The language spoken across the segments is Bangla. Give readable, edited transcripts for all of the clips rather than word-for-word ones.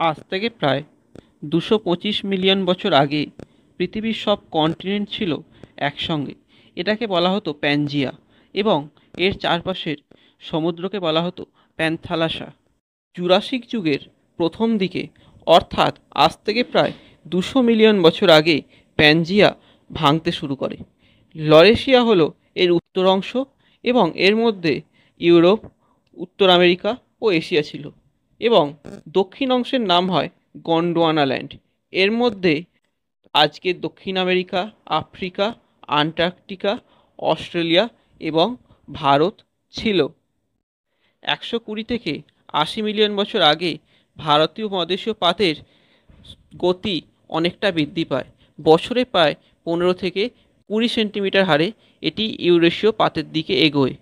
আজ থেকে প্রায় 225 মিলিয়ন বছর আগে পৃথিবীর সব কন্টিনেন্ট ছিল একসঙ্গে। এটাকে বলা হতো প্যানজিয়া, এবং এর চারপাশের সমুদ্রকে বলা হতো প্যানথালাসা। জুরাসিক যুগের প্রথম দিকে, অর্থাৎ আজ থেকে প্রায় 200 মিলিয়ন বছর আগে, প্যানজিয়া ভাঙতে শুরু করে। লরেশিয়া হলো এর উত্তর অংশ, এবং এর মধ্যে ইউরোপ, উত্তর আমেরিকা ও এশিয়া ছিল, এবং দক্ষিণ অংশের নাম হয় গন্ডোয়ানা ল্যান্ড। এর মধ্যে আজকের দক্ষিণ আমেরিকা, আফ্রিকা, আন্টার্কটিকা, অস্ট্রেলিয়া এবং ভারত ছিল। 120 থেকে 80 মিলিয়ন বছর আগে ভারতীয় মহাদেশীয় পাতের গতি অনেকটা বৃদ্ধি পায়। বছরে প্রায় 15 থেকে 20 সেন্টিমিটার হারে এটি ইউরেশীয় পাতের দিকে এগোয়,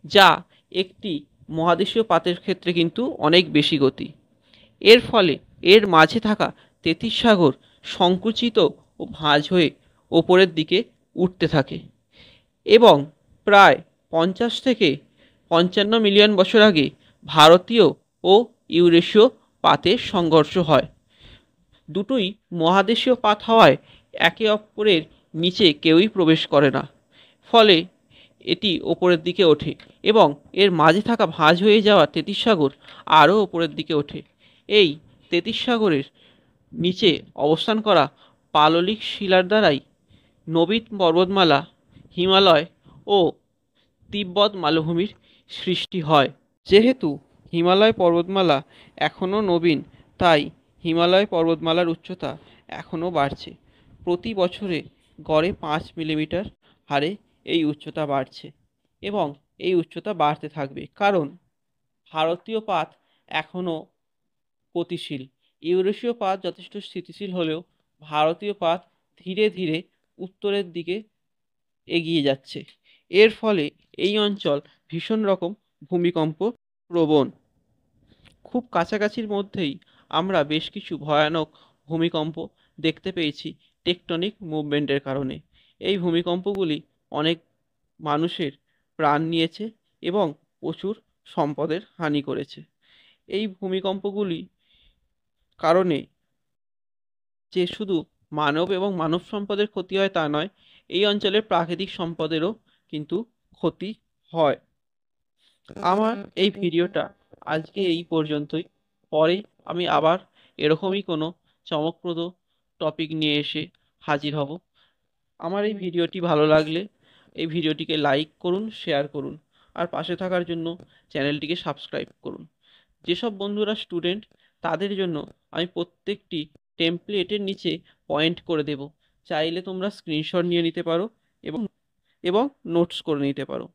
যা একটি মহাদেশীয় পাতের ক্ষেত্রে কিন্তু অনেক বেশি গতি। এর ফলে এর মাঝে থাকা তেথিস সাগর সংকুচিত ও ভাঁজ হয়ে ওপরের দিকে উঠতে থাকে, এবং প্রায় 50 থেকে 55 মিলিয়ন বছর আগে ভারতীয় ও ইউরেশীয় পাতের সংঘর্ষ হয়। দুটোই মহাদেশীয় পাত হওয়ায় একে অপরের নিচে কেউই প্রবেশ করে না, ফলে এটি ওপরের দিকে ওঠে, এবং এর মাঝে থাকা ভাঁজ হয়ে যাওয়া তেথিস সাগর আরও ওপরের দিকে ওঠে। এই তেথিস সাগরের নিচে অবস্থান করা পাললিক শিলার দ্বারাই নবীন পর্বতমালা, হিমালয় ও তিব্বত মালভূমির সৃষ্টি হয়। যেহেতু হিমালয় পর্বতমালা এখনও নবীন, তাই হিমালয় পর্বতমালার উচ্চতা এখনও বাড়ছে। প্রতি বছরে গড়ে 5 মিলিমিটার হারে এই উচ্চতা বাড়ছে, এবং এই উচ্চতা বাড়তে থাকবে, কারণ ভারতীয় পাত এখনও গতিশীল। ইউরেশীয় পাত যথেষ্ট স্থিতিশীল হলেও ভারতীয় পাত ধীরে ধীরে উত্তরের দিকে এগিয়ে যাচ্ছে। এর ফলে এই অঞ্চল ভীষণ রকম ভূমিকম্প প্রবণ। খুব কাছাকাছির মধ্যেই আমরা বেশ কিছু ভয়ানক ভূমিকম্প দেখতে পেয়েছি টেকটনিক মুভমেন্টের কারণে। এই ভূমিকম্পগুলি অনেক মানুষের প্রাণ নিয়েছে এবং প্রচুর সম্পদের হানি করেছে। এই ভূমিকম্পগুলি কারণে যে শুধু মানব এবং মানব সম্পদের ক্ষতি হয় তা নয়, এই অঞ্চলের প্রাকৃতিক সম্পদেরও কিন্তু ক্ষতি হয়। আমার এই ভিডিওটা আজকে এই পর্যন্তই। পরে আমি আবার এরকমই কোনো চমকপ্রদ টপিক নিয়ে এসে হাজির হব। আমার এই ভিডিওটি ভালো লাগলে এই ভিডিওটিকে লাইক করুন, শেয়ার করুন, আর পাশে থাকার জন্য চ্যানেলটিকে সাবস্ক্রাইব করুন। যেসব বন্ধুরা স্টুডেন্ট, তাদের জন্য আমি প্রত্যেকটি টেমপ্লেটের নিচে পয়েন্ট করে দেব। চাইলে তোমরা স্ক্রিনশট নিয়ে নিতে পারো এবং নোটস করে নিতে পারো।